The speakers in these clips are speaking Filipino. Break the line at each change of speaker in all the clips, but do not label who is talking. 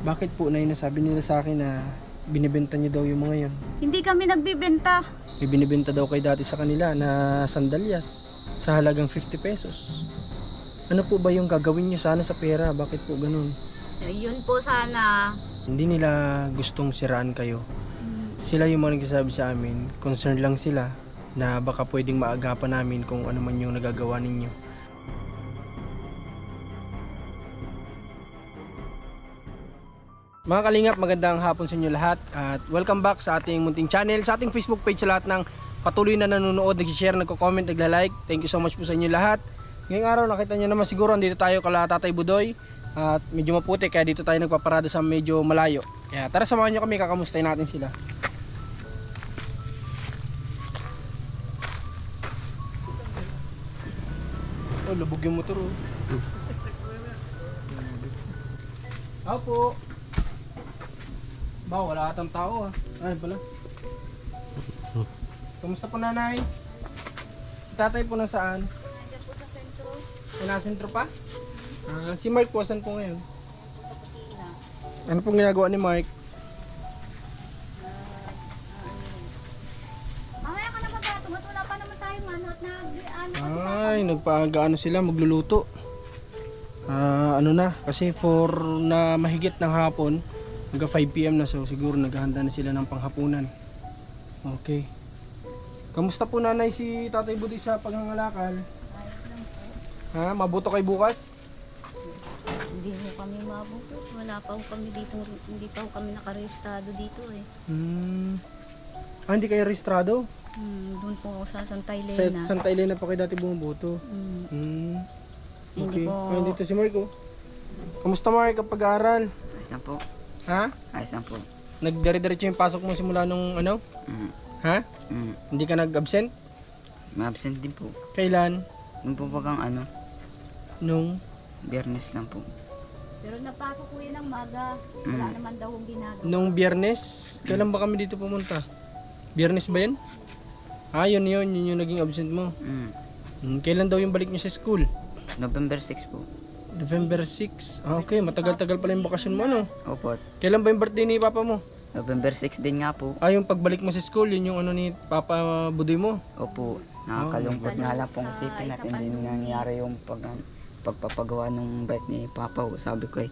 Bakit po na nasabi nila sa akin na binibenta niyo daw yung mga yon?
Hindi kami nagbibenta.
May binibenta daw kay dati sa kanila na sandalyas sa halagang 50 pesos. Ano po ba yung gagawin niyo sana sa pera? Bakit po ganun?
Yun po sana.
Hindi nila gustong siraan kayo. Sila yung mga nagsasabi sa amin, concerned lang sila na baka pwedeng maagapan namin kung ano man yung nagagawa ninyo. Mga kalingap, magandang hapon sa inyo lahat at welcome back sa ating munting channel, sa ating Facebook page, sa lahat ng patuloy na nanonood, nag-share, nagko-comment, nagla-like. Thank you so much po sa inyo lahat. Ngayong araw nakita nyo naman siguro andito tayo kala Tatay Budoy at medyo maputi kaya dito tayo nagpaparada sa medyo malayo. Kaya tara samahan nyo kami, kakamustahin natin sila. Oh, lubog yung motor oh. Opo. Ba, wala atang tao ah. Ay pala. Kamusta po nanay? Si tatay po nasaan?
Nandiyan po sa sentro.
Nasa sentro pa? Si Mark po, saan po ngayon?
Sa kusina.
Ano pong ginagawa ni Mark?
Mamaya ka na magatugot. Wala pa naman tayong ano at
Ay, nagpaagaano sila, magluluto. Ano na, kasi for na mahigit ng hapon, hanggang 5 PM na, so siguro naghahanda na sila ng panghapunan. Okay. Kamusta po nanay si Tatay Budoy sa paghangalakal? Ha, mabuto kay bukas?
Hindi mo kami mabuto. Wala pa ho kami dito. Hindi pa ho kami nakarehistado dito eh.
Hindi kayo rehistrado?
Doon po sa Santa
Sa
Elena.
Santa Elena pa kayo dati bumuboto?
Hindi
Okay.
po.
Ayun dito si Marco. Kamusta Mark ang pag-aaral?
Ayos lang po.
Ha?
Ayos lang po.
Nagdire-diretso yung pasok mo simula nung ano? Ha? Hindi ka nag-absent?
May absent din po.
Kailan?
Nung po bagang ano,
Nung?
Biyernes lang po.
Pero napasok ko yun ng maga. Wala naman daw ang ginagawa.
Nung Biyernes? Kailan ba kami dito pumunta? Biyernes ba yan? Yun yung naging absent mo. Kailan daw yung balik niyo sa school?
November 6 po.
November 6. Okay, matagal-tagal pala yung bakasyon mo, ano?
Opo.
Kailan ba yung birthday ni Papa mo?
November 6 din nga po.
Yung pagbalik mo sa school, yun yung ano ni Papa Budoy mo?
Opo. Nakakalungkot nga lang pong isipin at hindi nangyari yung pagpapagawa ng bike ni Papa. Sabi ko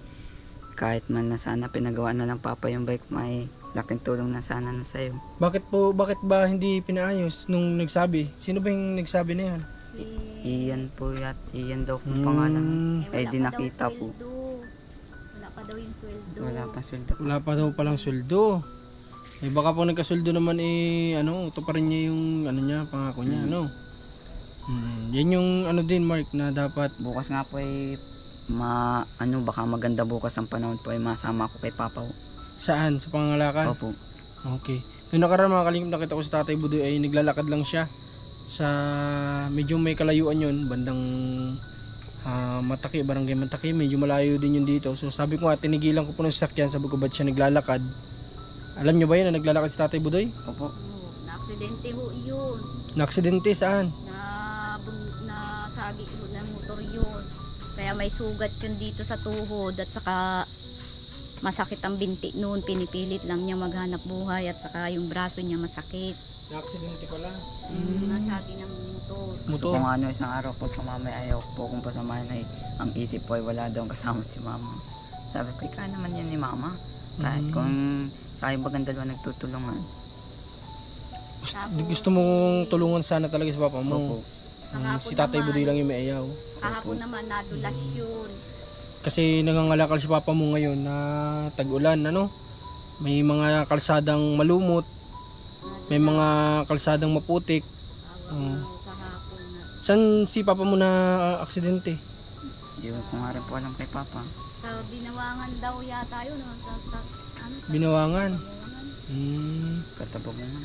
kahit man na sana pinagawa na lang Papa yung bike, may laking tulong na sana na sa'yo.
Bakit ba hindi pinaayos nung nagsabi? Sino ba yung nagsabi na yan?
Iyan po Iyan daw po pangalan.
Wala
Di
pa
nakita
daw
po.
sweldo. Wala pa daw yung sweldo.
Wala pa sweldo.
Wala pa daw palang sweldo. Baka po nagkasweldo naman ito pa rin niya yung ano niya, pangako niya, ano. Yan yung ano din Mark na dapat
Bukas nga po baka maganda bukas ang panahon po masama ko kay Papa.
saan sa pangangalakan.
Opo.
Okay. Noong nakaraan mga kalingap, nakita ko sa Tatay Budoy ay naglalakad lang siya sa medyo may kalayuan yun, bandang Mataki, barangay Mataki, medyo malayo din yun dito. So sabi ko nga, tinigilan ko po ng sasakyan, sabi ko ba't siya naglalakad. Alam nyo ba yun na naglalakad si Tatay Budoy?
Opo.
Na-aksidente ho yun.
Na-aksidente saan?
Nasagi ho ng motor yun. Kaya may sugat yun dito sa tuhod at saka masakit ang binti noon. Pinipilit lang niya maghanap buhay at saka yung braso niya masakit.
Na-aksidente pala.
Nasagi ng motor.
Gusto ko nga isang araw po sa mama ayaw po kung pasamahan ang isip po wala daw kasama si mama. Sabi ko, kaya naman yan ni mama. Kahit kung tayo bagang dalawa nagtutulungan.
Gusto mong tulungan sana talaga si Papa mo.
Opo.
Si Tatay Budoy lang yung may ayaw.
Kahapon naman nadulas yun.
Kasi nangangalakal si Papa mo ngayon na tag-ulan, ano? May mga kalsadang malumot, may mga kalsadang maputik.
Kahapon na.
Saan si Papa mo na aksidente?
Hindi ko nga rin po alam kay Papa.
Sa Binawangan daw yata yun.
Binawangan.
Katabog naman.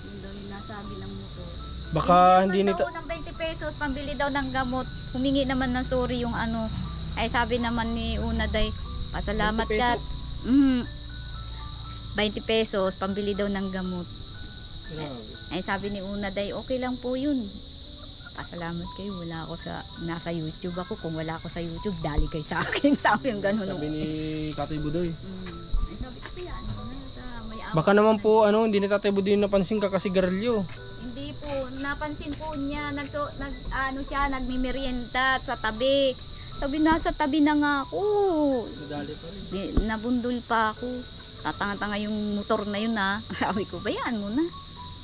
Yun daw yung nasabi ng motor.
Baka hindi nito.
Daw ng 20 pesos, pambili daw ng gamot. Humingi naman ng sorry yung ano. Ay sabi naman ni Unaday, pasalamat
20
ka.
pesos?
20 pesos, pambili daw ng gamot.
Grabe.
Ay sabi ni Unaday, okay lang po yun. Pasalamat kayo, wala ako nasa YouTube ako. Kung wala ako sa YouTube, dali kayo sa akin. Sabi yung ganun.
Sabi ni Tatay Budoy.
Ay, sabi ko kaya, may
Baka naman po, hindi ni Tatay Budoy napansin ka kasi garilyo.
Hindi po, napansin po niya, nagmimerienda sa tabi. Sabi, nasa tabi na nga ako.
Nadali pa rin.
Nabundol pa ako. Tatanga-tanga yung motor na yun ha. Sabi ko, bayaan mo na.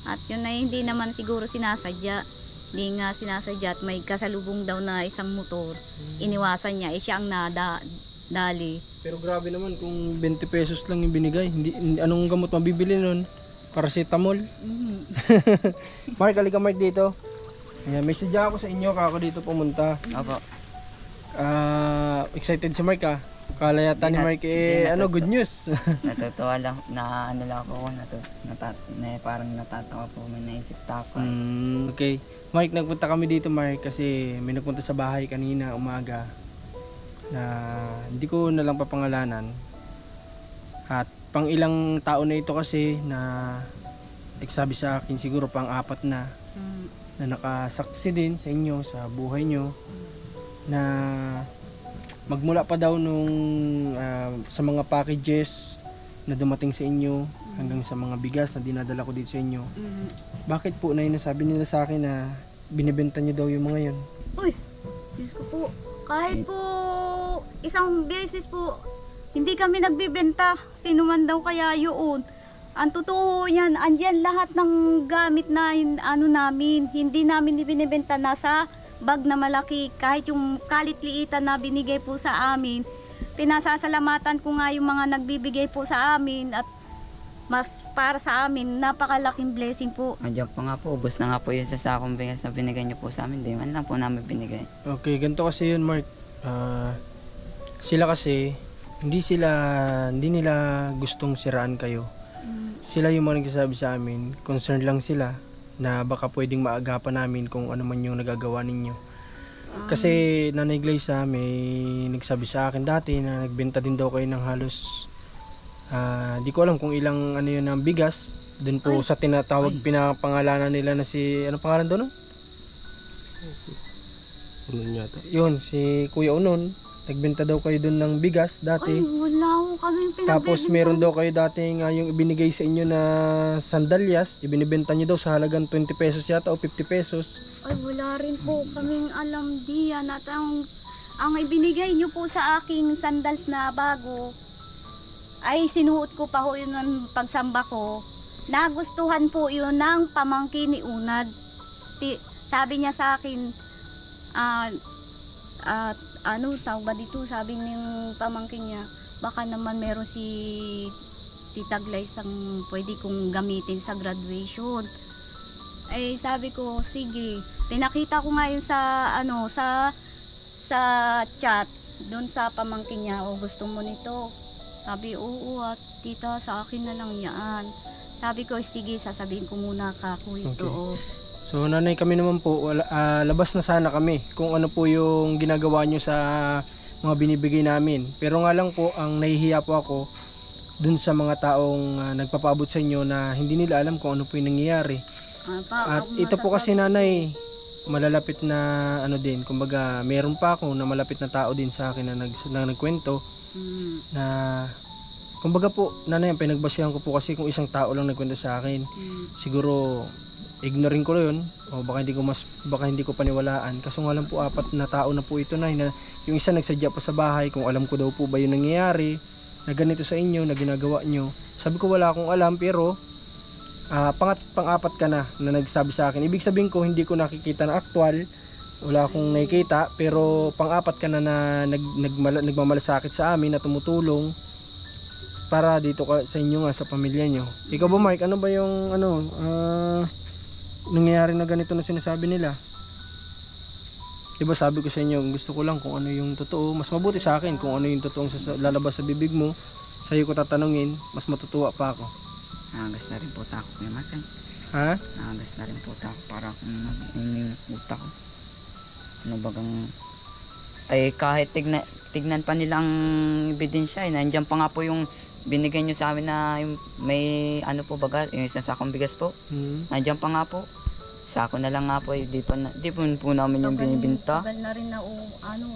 At yun ay hindi naman siguro sinasadya. Hindi nga sinasadya at may kasalubong daw na isang motor. Iniwasan niya, siya ang nadali.
Pero grabe naman kung 20 pesos lang yung binigay. Anong gamot mabibili nun? Paracetamol. Mark, halika Mark dito. Ayan, may sadya ako sa inyo kako dito pumunta.
Opo.
Excited si Mark ah. Kala yata ni Mark good news.
Natutuwa lang, lang ako, parang natatawa po, may naisip ako.
Okay. Mark, nagpunta kami dito Mark kasi may nagpunta sa bahay kanina umaga na hindi ko na lang papangalanan. At pang ilang taon na ito kasi na nagsabi sa akin siguro pang 4 na nakasaksi din sa inyo, sa buhay nyo na magmula pa daw nung sa mga packages na dumating sa inyo hanggang sa mga bigas na dinadala ko dito sa inyo. Bakit po na nasabi nila sa akin na binibenta nyo daw yung mga yun?
Uy, Diyos ko po, kahit po isang beses po, hindi kami nagbibenta. Sino man daw kaya yun. Ang totoo yan, andyan lahat ng gamit na namin. Hindi namin ibinibenta, nasa bag na malaki. Kahit yung kalit-liitan na binigay po sa amin, pinasasalamatan ko nga yung mga nagbibigay po sa amin at mas para sa amin, napakalaking blessing po.
Andiyan pa nga po, ubos na nga po yung sa sakong bigas na binigay niyo po sa amin. Di man lang po namin binigay.
Okay, ganito kasi yun Mark. Sila kasi, hindi nila gustong siraan kayo. Sila yung mga nagsasabi sa amin, concerned lang sila na baka pwedeng maagapan namin kung ano man yung nagagawa ninyo. Kasi Nanay Glyza may nagsabi sa akin dati na nagbenta din daw kayo ng halos di ko alam kung ilang yun ng bigas dun po sa tinatawag pinapangalanan nila na si ano pangalan doon? Unon yata. Yun, si Kuya Unon. Nagbenta daw kayo dun ng bigas dati.
Ay, wala ko kami pinagbibenta.
Tapos meron daw kayo dati yung ibinigay sa inyo na sandalyas, ibinibenta nyo daw sa halagang 20 pesos yata o 50 pesos.
Ay, wala rin po kaming alam diyan. At ang ibinigay nyo po sa aking sandals na bago, ay sinuot ko pa ho yun ng pagsamba ko. Nagustuhan po yun ng pamangkin ni Unad. Sabi niya sa akin, tawag ba dito, sabi ng pamangkin niya, baka naman meron si Tita Glyza ang pwede kong gamitin sa graduation. Eh sabi ko, sige. Pinakita ko nga yun sa chat doon sa pamangkin niya, o gusto mo nito? Sabi, oo at tita, sa akin na lang yan. Sabi ko, sige, sasabihin ko muna kako ito.
Okay. So nanay, kami naman po, labas na sana kami kung ano po yung ginagawa nyo sa mga binibigay namin. Pero nga lang po, ang nahihiya po ako dun sa mga taong nagpapaabot sa inyo na hindi nila alam kung ano po yung nangyayari. At ito po kasi nanay, malalapit na din, kumbaga meron pa ako na malapit na tao din sa akin na nagkwento na kumbaga po nanay, ang pinagbasihan ko po kasi kung isang tao lang nagkwento sa akin, siguro ignoring ko yun o baka hindi ko paniwalaan. Kaso nga lang po 4 na tao na po ito na yung isa nagsadya pa sa bahay kung alam ko daw po ba yung nangyayari na ganito sa inyo na ginagawa nyo. Sabi ko wala akong alam, pero pang-4 ka na nagsabi sa akin. Ibig sabihin ko hindi ko nakikita na aktual, wala akong nakikita, pero pang-4 ka na nagmamalasakit sa amin na tumutulong para dito sa inyo nga, sa pamilya nyo. Ikaw ba Mark, ano ba yung nangyayari na ganito na sinasabi nila? Diba sabi ko sa inyo, gusto ko lang kung ano yung totoo. Mas mabuti sa akin kung ano yung totoong lalabas sa bibig mo. Sa'yo ko tatanungin, mas matutuwa pa ako.
Nakagas na rin po tako kay Mark.
Ha?
Nakagas na rin po tako para kung yung utak ko. Ano bagang ay kahit tignan pa nilang ebidensya, nandiyan pa nga po yung binigay nyo sa amin na yung may po baga, yung isang sakong bigas po. Nandiyan pa nga po. sako na lang nga po, di po namin yung binibenta.
Tagal na rin na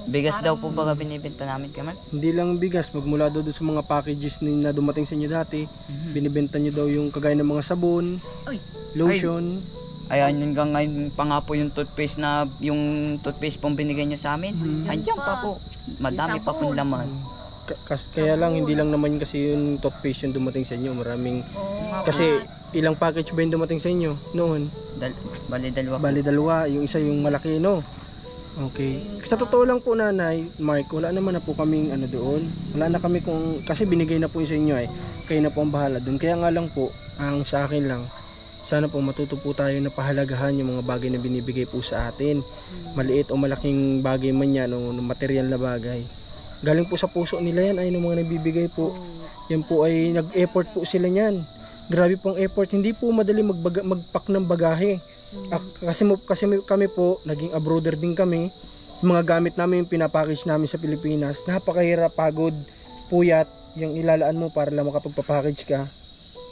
Bigas daw po
parang-
baga binibenta namin kay Mark.
Hindi lang bigas, magmula daw doon sa mga packages na dumating sa inyo dati, binibenta nyo daw yung kagaya ng mga sabon,
Uy,
lotion.
Ayan, hanggang ngayon pa nga po yung toothpaste pong binigay niyo sa amin. Andiyan pa po. Madami pa pong laman.
Kaya lang, hindi lang naman kasi yung toothpaste yung dumating sa inyo. Maraming, kasi ilang package ba yung dumating sa inyo noon?
Bali dalawa po.
Bali dalawa, yung isa yung malaki, no? Okay. Sa totoo lang po, Nanay, Mark, wala naman na po kaming ano doon. Wala na kami kasi binigay na po yung sa inyo eh. Kayo na po ang bahala doon. Kaya nga lang po, ang sa akin lang, sana po matuto po tayo na pahalagahan yung mga bagay na binibigay po sa atin. Maliit o malaking bagay man yan o material na bagay. Galing po sa puso nila yan ay ng mga nabibigay po. Yan po ay nag-effort po sila niyan. Grabe pong effort. Hindi po madali magpack ng bagahe. Kasi kami po, naging abroader din kami. Yung mga gamit namin, yung pinapackage namin sa Pilipinas. Napakahirap, pagod, puyat, yung ilalaan mo para lang makapagpapackage ka.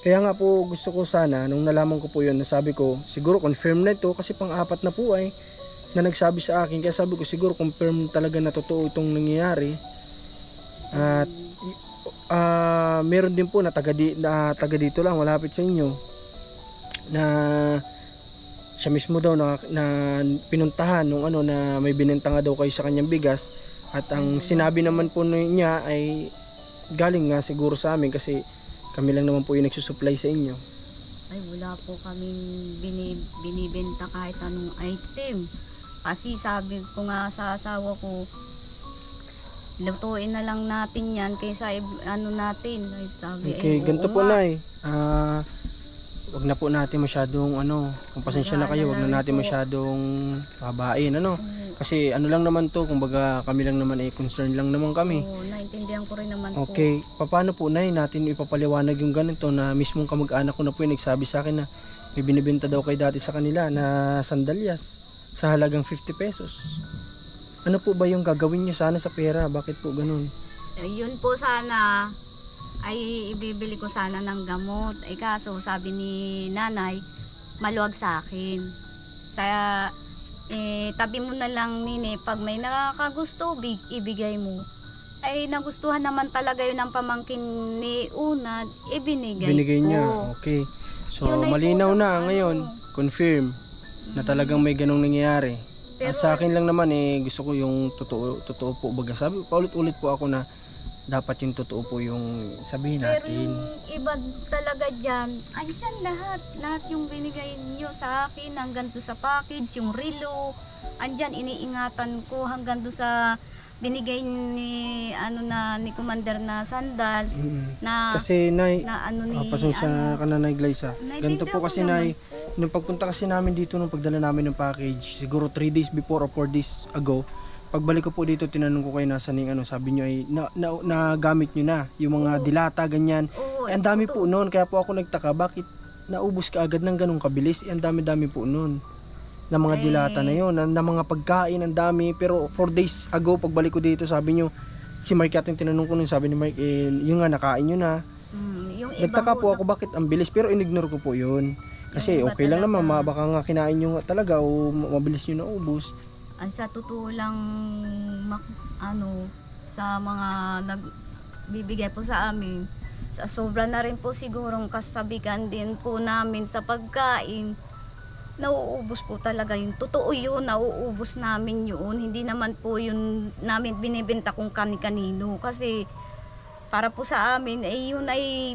Kaya nga po gusto ko sana, nung nalaman ko po yun, nasabi ko, siguro confirm na ito kasi pang-apat na po ay na nagsabi sa akin. Kaya sabi ko siguro confirm talaga na totoo itong nangyayari. At meron din po na taga dito lang, malapit sa inyo, na siya mismo daw na pinuntahan nung na may binenta nga daw kayo sa kanyang bigas. At ang sinabi naman po niya ay galing nga siguro sa amin kasi kami lang naman po yung nagsusupply sa inyo.
ay wala po kaming binibenta kahit anong item. Kasi sabi ko nga sa asawa ko, lutuin na lang natin yan kaysa natin. Ay, sabi,
Okay, ganito
oo
po,
nga.
Nay. Wag na po natin masyadong kung pasensya na kayo, wag na natin masyadong babain, Kasi lang naman to, kumbaga kami lang naman concern lang naman kami.
Oo, naintindihan ko rin naman po.
Okay, paano po, Nay, natin ipapaliwanag yung ganito na mismong kamag-anak ko na po yung nagsabi sa akin na may binibenta daw kay dati sa kanila na sandalyas sa halagang 50 pesos. Ano po ba yung gagawin niyo sana sa pera? Bakit po ganun?
Yun po sana ay ibibili ko sana ng gamot. Ay kaso sabi ni nanay, maluwag sa akin. Tabi mo na lang nini, pag may nakakagusto, ibigay mo. Ay nagustuhan naman talaga yun ang pamangkin ni Una,
Binigay
ko.
niya. Okay. So
Yun ay
malinaw
kulang
na ngayon, confirm na talagang may ganong nangyayari.
Pero,
Sa akin lang naman gusto ko yung totoo po baga. Sabi paulit-ulit po ako na dapat yung totoo po yung sabihin
pero
natin.
yung iba talaga dyan, andyan lahat yung binigay niyo sa akin hanggang doon sa package, yung relo, andyan iniingatan ko hanggang doon sa binigay ni ni Commander na sandals na
Kasi Nay,
ni
pasensya ka na, Nay Glyza. Ganito po
Naiintindihan
kasi,
ko
Nay, nung pagpunta kasi namin dito, nung pagdala namin ng package, siguro 3 days before or 4 days ago, pagbalik ko po dito, tinanong ko kayo nasan yung sabi nyo ay nagamit nyo na yung mga dilata, ganyan.
Oo,
Ang dami po noon, kaya po ako nagtaka, bakit naubos ka agad ng ganong kabilis? Ang dami-dami po noon na mga dilata na yun, na mga pagkain, ang dami. Pero 4 days ago, pagbalik ko dito, sabi nyo, si Mark yung tinanong ko nun, sabi ni Mark, yung nga nakain nyo na.
yung iba
Nagtaka po ako bakit ang bilis, pero inignore ko po yun. Kasi
Yung iba
okay lang
talaga.
naman, baka nga kinain nyo nga talaga o mabilis nyo naubos.
ang sa totoo lang sa mga nagbibigay po sa amin, sa sobra na rin po sigurong kasabigan din po namin sa pagkain, nauubos po talaga yun. Totoo yun, nauubos namin yun. Hindi naman po yun namin binibenta kung kani-kanino. Kasi para po sa amin, yun ay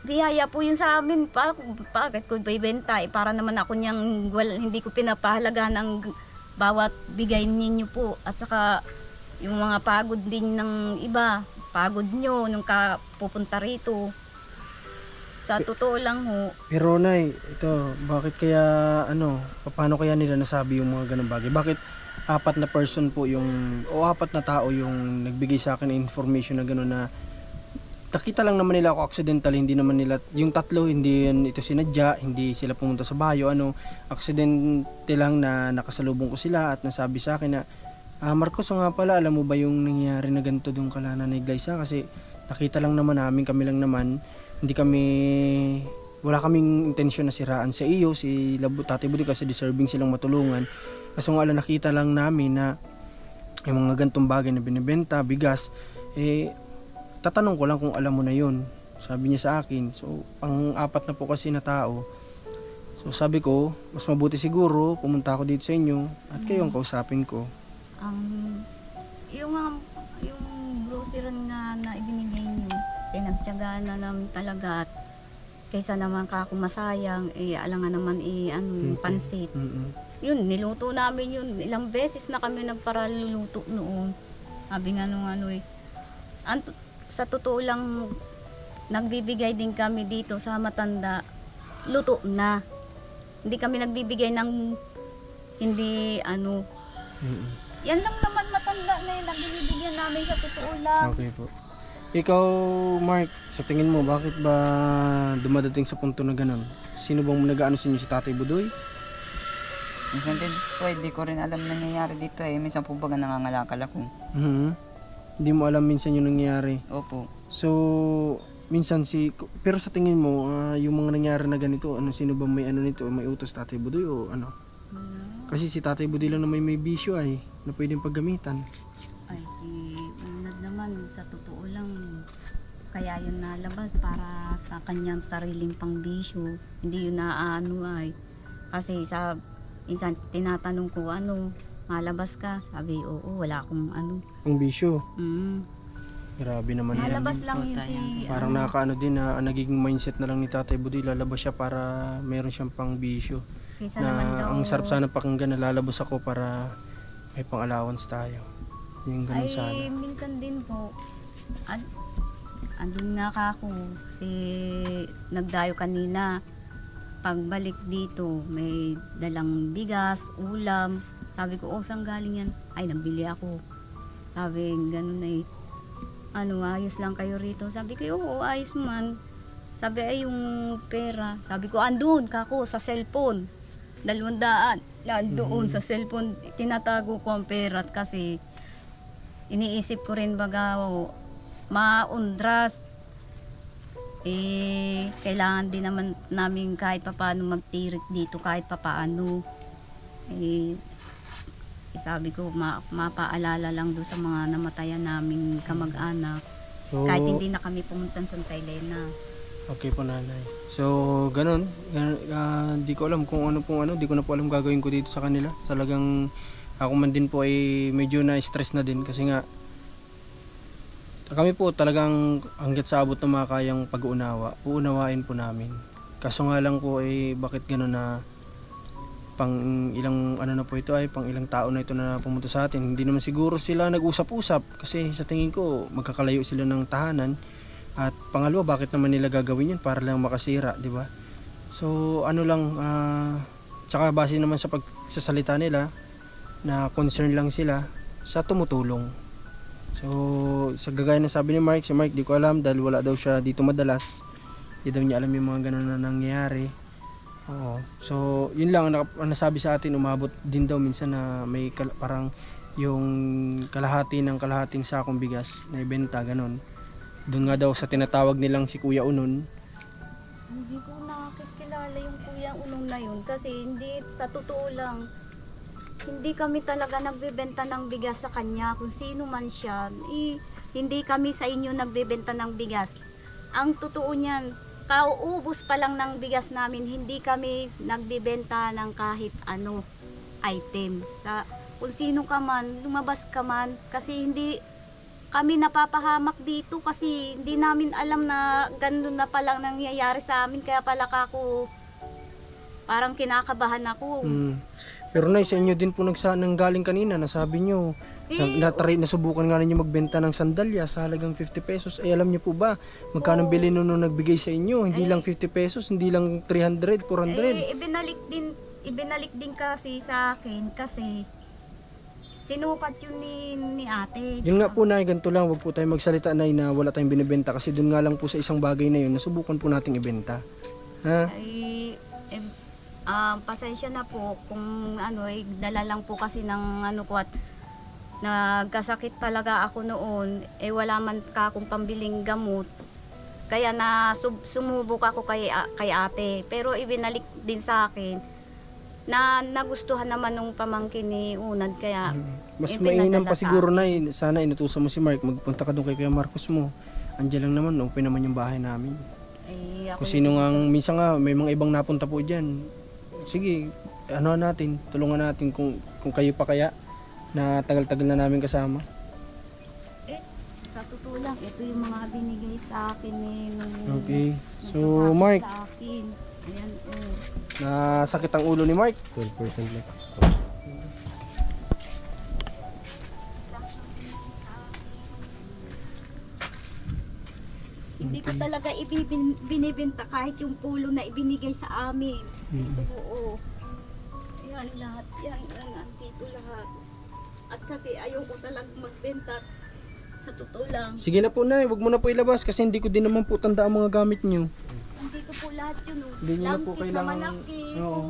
biyaya po yun sa amin. Bakit ko ibibenta? Para naman ako niyang hindi ko pinapahalaga ng bawat bigay ninyo po. At saka yung mga pagod din ng iba, pagod nyo nung pupunta rito. Sa totoo lang ho.
Pero Nay, ito, bakit kaya paano kaya nila nasabi yung mga ganung bagay? Bakit 4 na person po o 4 na tao yung nagbigay sa akin ng information na gano'n na nakita lang naman nila ako accidental, hindi naman nila, yung 3 hindi yan ito sinadya, hindi sila pumunta sa bayo, accidente lang na nakasalubong ko sila at nasabi sa akin na Marcos, nga pala, alam mo ba yung nangyari na ganito doon kala Nanay Glyza? Kasi nakita lang naman namin, kami lang naman, hindi kami wala kaming intensyon na siraan sa iyo, si Tatay Budoy, kasi deserving silang matulungan. Kaso nga lang nakita lang namin na yung mga gantong bagay na binibenta, bigas, tatanong ko lang kung alam mo na yun. Sabi niya sa akin. So, pang-apat na po kasi na tao. So, sabi ko, mas mabuti siguro, pumunta ako dito sa inyo at kayo ang kausapin ko.
Yung grocery nga na ibinigay niyo, pinagtiyagaan na namin talaga at kaysa naman masayang, alangan naman pansit. Yun, niluto namin yun. Ilang beses na kami nagparaluluto noon. Sabi nga nung sa totoo lang, nagbibigay din kami dito sa matanda, luto na. Hindi kami nagbibigay ng hindi Yan lang naman matanda na yun, nagbibigyan namin sa totoo lang.
Okay po. Ikaw, Mark, sa tingin mo, bakit ba dumadating sa punto na ganun? Sino bang nag-aano sa inyo, si Tatay Budoy?
Minsan din po, di ko rin alam nangyayari dito Minsan po baga nangangalakal ako.
Hindi mo alam minsan yung nangyayari.
Opo.
So, minsan pero sa tingin mo, yung mga nangyayari na ganito, sino ba may nito, may utos Tatay Budoy o ano? Kasi si Tatay Budoy lang na may bisyo na pwedeng paggamitan.
Ay, si Unad naman, sa totoo lang, kaya yun nalabas para sa kanyang sariling pangbisyo. Hindi yun kasi minsan tinatanong ko, malabas ka? Sabi, oo, wala akong
Ang bisyo? Grabe naman yan.
Malabas lang yun
Parang nakakaano din na nagiging mindset na lang ni Tatay Budoy, lalabas siya para meron siyang pang bisyo.
Kaysa
Na
naman daw,
ang sarap sana pakinggan na lalabas ako para may pang allowance tayo. Yung ganun sana.
Minsan din po, andun nga ako, nagdayo kanina, pagbalik dito, may dalang bigas, ulam. Sabi ko, saan galing yan? Ay, nabili ako. Sabi, ganun ayos lang kayo rito. Sabi ko, oo, ayos man. Sabi, yung pera. Sabi ko, andun kako sa cellphone. 200, nandoon sa cellphone. Tinatago ko ang pera kasi iniisip ko rin baga, maundras. Kailangan din naman namin kahit papaano magtirik dito, kahit papaano. Sabi ko, mapaalala lang doon sa mga namatayan naming kamag-anak.
So,
kahit hindi na kami pumunta sa Santa Elena.
Okay po, nanay. So, ganun. Di ko alam kung di ko na po alam gagawin ko dito sa kanila. Talagang ako man din po ay medyo na-stress na din kasi nga kami po talagang hanggat sa abot na makakayang pag-uunawa, uunawain po namin. Kaso nga lang po bakit gano'n na pang ilang na po ito pang ilang tao na ito na pumunta sa atin. Hindi naman siguro sila nag-usap-usap kasi sa tingin ko magkakalayo sila ng tahanan. At pangalawa, bakit naman nila gagawin yun para lang makasira, di ba? So tsaka base naman sa pagsasalita nila na concern lang sila sa tumutulong. So, sa gagaya na sabi ni Mark, si Mark di ko alam dahil wala daw siya dito madalas. Hindi daw niya alam yung mga ganun na nangyayari. Oo. So, yun lang ang nasabi sa atin, umabot din daw minsan na may parang yung kalahating sakong bigas na ibenta, ganun. Doon nga daw sa tinatawag nilang si Kuya Unon.
Hindi ko nakakilala yung Kuya Unon na yun kasi hindi, sa totoo lang, hindi kami talaga nagbebenta ng bigas sa kanya. Kung sino man siya, hindi kami sa inyo nagbebenta ng bigas. Ang totoo niyan, kauubos pa lang ng bigas namin, hindi kami nagbebenta ng kahit item. Kung sino ka man, lumabas ka man, kasi hindi kami napapahamak dito kasi hindi namin alam na ganun na palang nangyayari sa amin. Kaya pala ako parang kinakabahan ako.
Pero na sa inyo din po nanggaling kanina, nasabi nyo, nasubukan nga ninyo magbenta ng sandalya sa halagang 50 pesos. Ay alam nyo po ba, magkano bili nung nagbigay sa inyo? Hindi lang 50 pesos, hindi lang 300, 400.
Ibinalik din kasi sa akin kasi sinukat yun ni ate.
Yun nga po na, ganito lang, wag po tayo magsalita na wala tayong binibenta kasi doon nga lang po sa isang bagay na yun, nasubukan po nating ibenta. Ha?
Pasensya na po kung dala lang po kasi ng ko at nagkasakit talaga ako noon, wala man akong pambiling gamot. Kaya na sumubok ako kay ate. Pero ibinalik din sa akin na nagustuhan naman nung pamangkin ni Unad. Kaya
Mas
ipinadala
mainam pa
sa
siguro
akin.
na sana inutusan mo si Mark, magpunta ka doon kay Kuya Marcos mo. Andiyan lang naman, open naman yung bahay namin.
Eh, ako
Kung sino nga, minsan nga may mga ibang napunta po dyan. Sige, ano natin, tulungan natin kung kayo pa kaya na tagal-tagal na namin kasama.
Sa totoo lang, ito yung mga binigay sa akin nung
Okay. So,
nagpapakita
Mark,
sa akin. Ayan,
nasakit ang ulo ni Mark.
12% lang.
Hindi ko talaga binibenta kahit yung pulo na ibinigay sa amin. Ito buo. Ayan lahat. Yan, andito lahat. At kasi ayoko talaga magbenta. Sa totoo lang.
Sige na po na, wag mo na po ilabas kasi hindi ko din naman po tanda ang mga gamit nyo.
Andito po lahat yun.
Hindi nyo na po
Lampit
kailangan-
na malaki.
Oo.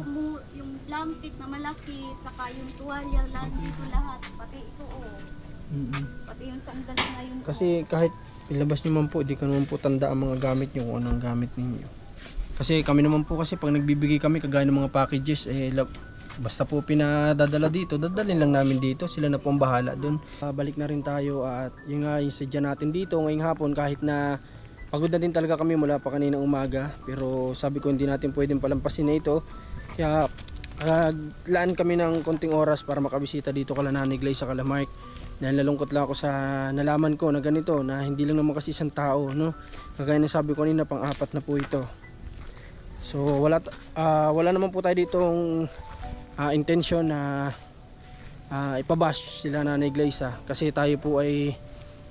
Yung lampit na malaki. Saka yung tuwalya. Nandito lahat. Pati ito Pati yung sandal na yun.
Kasi kahit ilabas nyo man po, di ko naman po tanda ang mga gamit nyo kung anong gamit ninyo. Kasi kami naman po kasi pag nagbibigay kami kagaya ng mga packages, basta po pinadadala dito, dadalhin lang namin dito. Sila na po ang bahala dun. Balik na rin tayo at yun nga yung sadya natin dito ngayong hapon kahit na pagod na din talaga kami mula pa kaninang umaga. Pero sabi ko hindi natin pwedeng palampasin na ito. Kaya laan kami ng konting oras para makabisita dito kala Nanay Glyza sa kala Mark. Dahil nalungkot lang ako sa nalaman ko na ganito na hindi lang naman kasi isang tao, no? Kagaya na sabi ko kanina, pang-apat na po ito. So wala naman po tayo ditong intention na ipabash sila Nanay Glyza kasi tayo po ay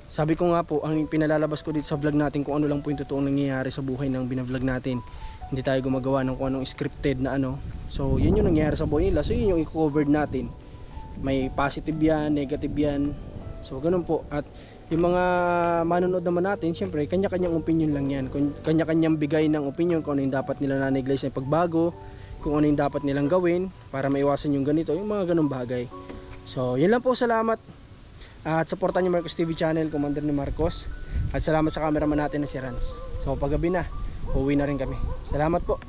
sabi ko nga po ang pinalalabas ko dito sa vlog natin kung ano lang po yung totoong nangyayari sa buhay ng binavlog natin. Hindi tayo gumagawa ng kung anong scripted na ano. So yun yung nangyayari sa buhay nila, so yun yung i-cover natin. May positive yan, negative yan, so ganun po. At yung mga manonood naman natin, syempre kanya-kanyang opinion lang yan, kanya-kanyang bigay ng opinion kung ano yung dapat nila Nanay Glyza na pagbago, kung ano yung dapat nilang gawin para maiwasan yung ganito, yung mga ganung bagay. So yun lang po, salamat at supportan niyo Marcos TV channel, Commander ni Marcos, at salamat sa cameraman natin na si Rans. So paggabi na, uwi na rin kami. Salamat po.